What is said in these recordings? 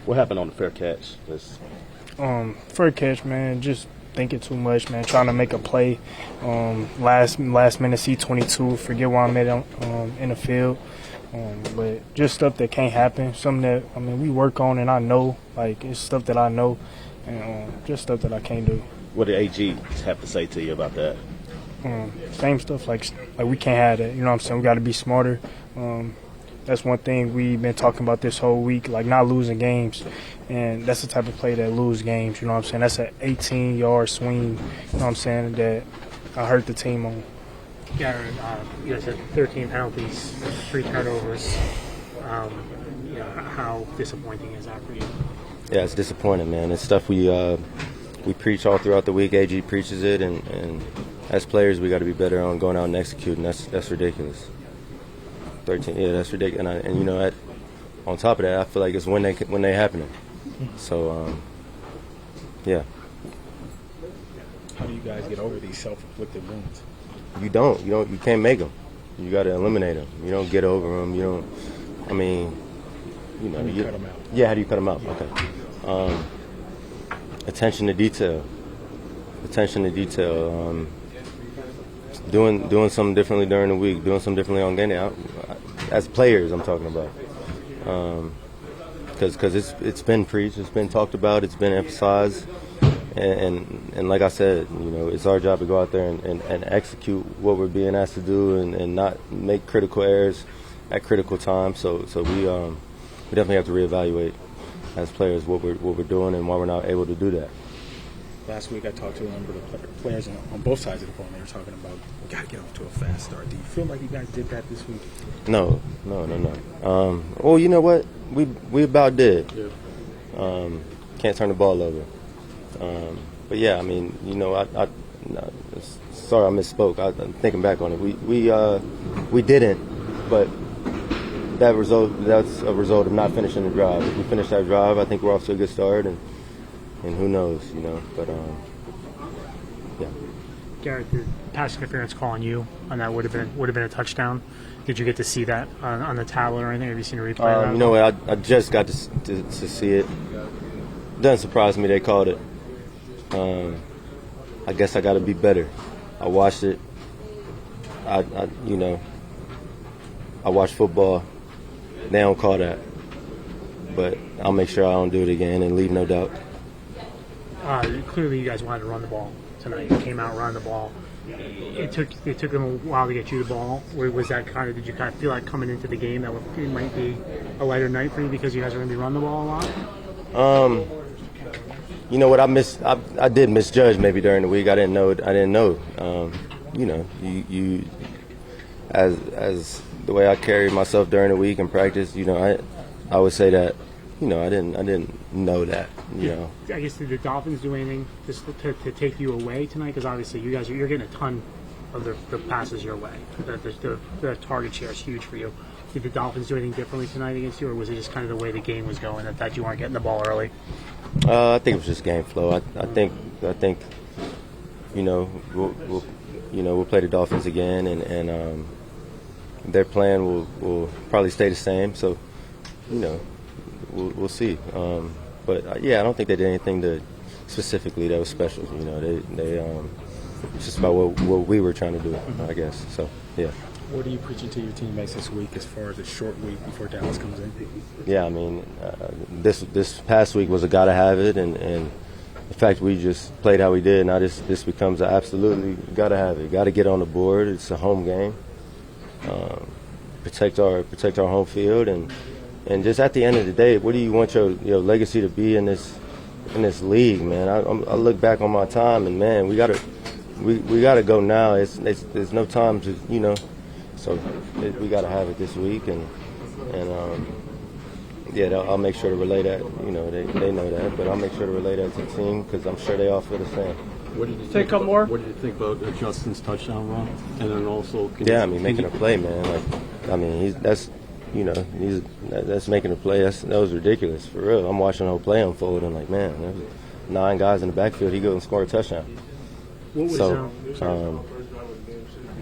What happened on the fair catch? Fair catch, man. Just thinking too much, man. Trying to make a play. Last minute C22. Forget why I made it in the field. But just stuff that can't happen. Something that we work on, and I know. Like, it's stuff that I know, and just stuff that I can't do. What did AG have to say to you about that? Same stuff. Like we can't have that. You know what I'm saying? We got to be smarter. That's one thing we've been talking about this whole week, like not losing games. And that's the type of play that lose games, you know what I'm saying? That's an 18-yard swing, you know what I'm saying, that I hurt the team on. Garrett, you guys had 13 penalties, 3 turnovers. How disappointing is that for you? Yeah, it's disappointing, man. It's stuff we preach all throughout the week. AG preaches it, and as players, we got to be better on going out and executing. That's ridiculous. 13, yeah, that's ridiculous. And on top of that, I feel like it's when they happening. So, yeah. How do you guys get over these self-inflicted wounds? You can't make them. You got to eliminate them. You don't get over them. You don't. How do you cut them out? Yeah, how do you cut them out? Okay. Attention to detail. Doing something differently during the week. Doing something differently on game day. As players, I'm talking about. Because it's been preached, it's been talked about, it's been emphasized, and like I said, it's our job to go out there and execute what we're being asked to do, and not make critical errors at critical times. So we definitely have to reevaluate as players what we're doing and why we're not able to do that. Last week I talked to a number of the players on both sides of the phone. They were talking about we got to get off to a fast start. Do you feel like you guys did that this week? No. Well, you know what? We about did. Yeah. Can't turn the ball over. But yeah, sorry I misspoke. I'm thinking back on it. We didn't, but that's a result of not finishing the drive. If we finish that drive, I think we're off to a good start, and who knows, but yeah. Garrett, the pass interference call on you on that would have been a touchdown. Did you get to see that on the tablet or anything? Have you seen a replay? You know what? I just got to see it. Doesn't surprise me they called it. I guess I got to be better. I watched it. I watch football. They don't call that, but I'll make sure I don't do it again and leave no doubt. Clearly, you guys wanted to run the ball tonight. You came out running the ball. It took them a while to get you the ball. Was that did you kind of feel like coming into the game that it might be a lighter night for you because you guys are going to be running the ball a lot? You know what? I did misjudge maybe during the week. I didn't know. You as the way I carry myself during the week in practice. I would say that. I didn't know that. I guess did the Dolphins do anything just to take you away tonight? Because obviously you're getting a ton of the passes your way. The target share is huge for you. Did the Dolphins do anything differently tonight against you, or was it just kind of the way the game was going that you weren't getting the ball early? I think it was just game flow. I think we'll play the Dolphins again, and their plan will probably stay the same. So we'll see. But I don't think they did anything specifically that was special. It's just about what we were trying to do, I guess. So yeah. What are you preaching to your teammates this week as far as a short week before Dallas comes in? Yeah, this past week was a gotta have it, and the fact we just played how we did, now this becomes a absolutely gotta have it. Got to get on the board. It's a home game. Protect our home field, and just at the end of the day, what do you want your legacy to be in this league, man? I look back on my time, and man, we gotta go now. There's no time to So we got to have it this week, and I'll make sure to relay that. They know that, but I'll make sure to relay that to the team because I'm sure they all feel the same. What did you think about, What did you think about Justin's touchdown run, and then also? Making a play, man. That's making a play. That was ridiculous for real. I'm watching the whole play unfold, and man, there's 9 guys in the backfield. He goes and score a touchdown. What was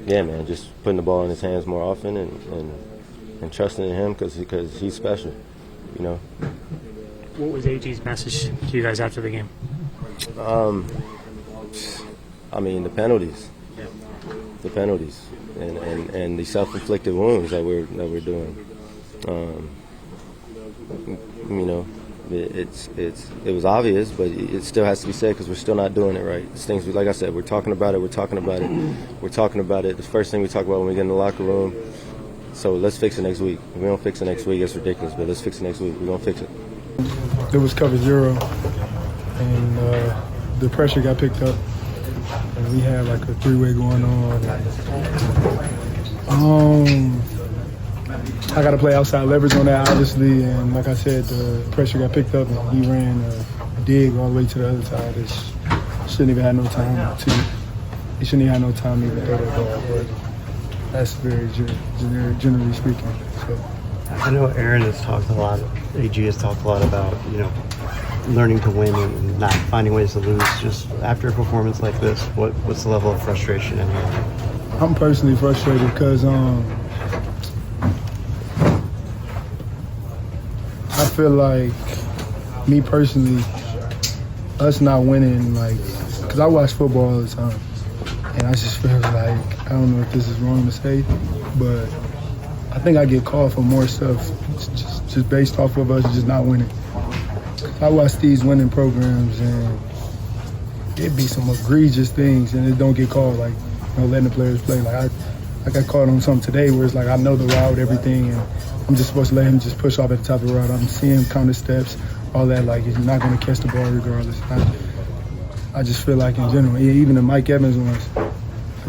yeah, man, just putting the ball in his hands more often and trusting in him because he's special, What was AG's message to you guys after the game? I mean, the penalties, and the self-inflicted wounds that we're doing. You know, it was obvious, but it still has to be said because we're still not doing it right. It's things like I said, we're talking about it. The first thing we talk about when we get in the locker room. So let's fix it next week. If we don't fix it next week, it's ridiculous. But let's fix it next week. We're gonna fix it. It was cover zero, and the pressure got picked up, and we had like a three-way going on. I got to play outside leverage on that, obviously, and like I said, the pressure got picked up, and he ran a dig all the way to the other side. He shouldn't even have no time to even throw that ball. But that's very generally speaking. So. I know Aaron has talked a lot, AG has talked a lot about, you know, learning to win and not finding ways to lose. Just after a performance like this, what's the level of frustration in here? I'm personally frustrated because I feel like, me personally, us not winning, like, because I watch football all the time, and I just feel like, I don't know if this is wrong to say, but I think I get called for more stuff just based off of us just not winning. I watch these winning programs, and it be some egregious things, and it don't get called, like, you know, letting the players play. Like, I got caught on something today where it's like I know the route, everything, and I'm just supposed to let him just push off at the top of the route. I'm seeing him count his steps, all that. Like, he's not going to catch the ball regardless. I just feel like in general, even the Mike Evans ones, I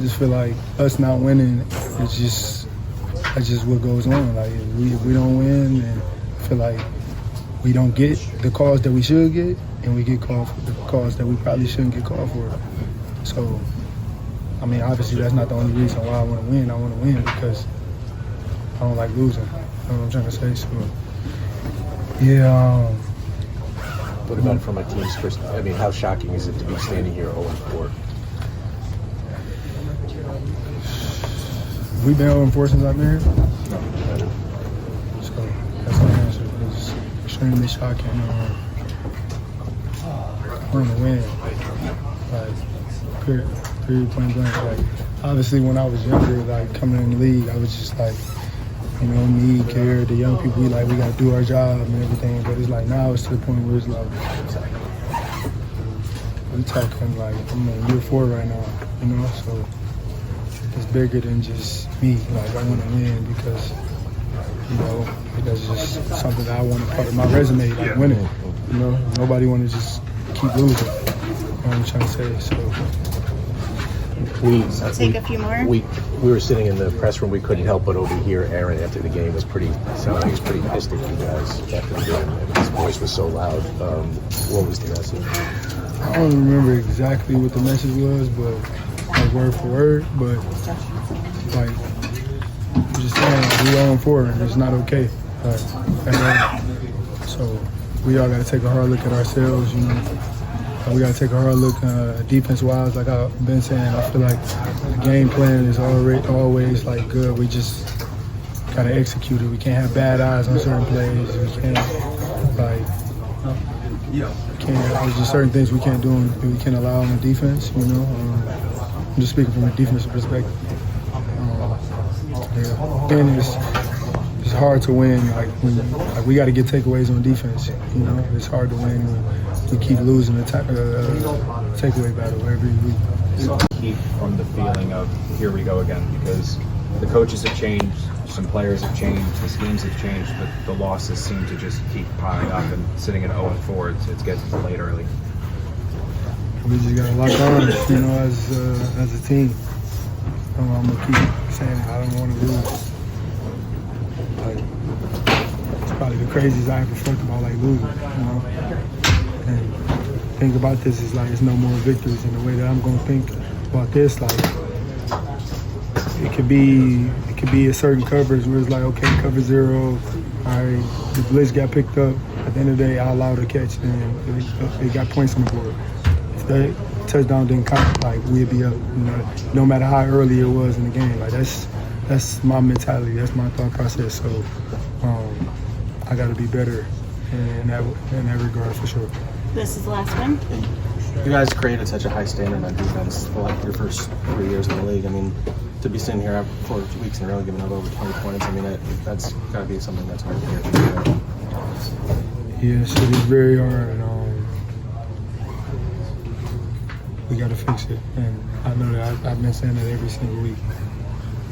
just feel like us not winning, that's just what goes on. Like, if we don't win, and I feel like we don't get the calls that we should get, and we get called for the calls that we probably shouldn't get called for. So, I mean, obviously that's not the only reason why I want to win. I want to win because I don't like losing. You know what I'm trying to say? So, yeah. What about from a team's perspective? I mean, how shocking is it to be standing here 0-4? We've been 0-4 since I've been here. So that's my answer. It's extremely shocking. I want to win. Like, period, point blank. Like, obviously, when I was younger, like, coming in the league, I was just like, you know, me, Garrett, the young people, we got to do our job and everything. But it's like now it's to the point where it's like, we're talking like, I'm in year 4 right now, you know? So it's bigger than just me. Like, I want to win because, you know, because it's just something that I want to part of my resume, like winning. You know, nobody want to just keep losing. You know what I'm trying to say? So. Take a few more. We were sitting in the press room. We couldn't help but overhear Aaron after the game was sounded like he was pretty pissed at you guys after the game. And his voice was so loud. What was the message? I don't remember exactly what the message was, but like word for word. But like, I'm just saying, we're 0-4 and it's not okay. So we all got to take a hard look at ourselves, you know. We got to take a hard look defense-wise. Like I've been saying, I feel like the game plan is always like good. We just got to execute it. We can't have bad eyes on certain plays. We can't there's just certain things we can't do and we can't allow on the defense. You know, I'm just speaking from a defensive perspective. And it's hard to win. Like we got to get takeaways on defense. You know, it's hard to win when we keep losing the takeaway battle every week. Keep from the feeling of here we go again, because the coaches have changed, some players have changed, the schemes have changed, but the losses seem to just keep piling up and sitting at 0-4. It's getting late early. We just got to lock on, you know, as a team. I'm gonna keep saying I don't want to lose. Like, it's probably the craziest I ever felt about like losing, you know. And the thing about this is like it's no more victories. In the way that I'm gonna think about this, like it could be a certain coverage where it's like, okay, cover 0. All right, the blitz got picked up. At the end of the day, I allowed a catch, and they got points on the board. If that touchdown didn't count, like we'd be up. You know, no matter how early it was in the game. Like that's my mentality. That's my thought process. So I got to be better in that regard for sure. This is the last one. You guys created such a high standard on defense for like your first 3 years in the league. I mean, to be sitting here for 4 weeks in a row giving up over 20 points, I mean, that's got to be something that's hard to hear. Yes, it is very hard, and we got to fix it. And I know that I've been saying that every single week.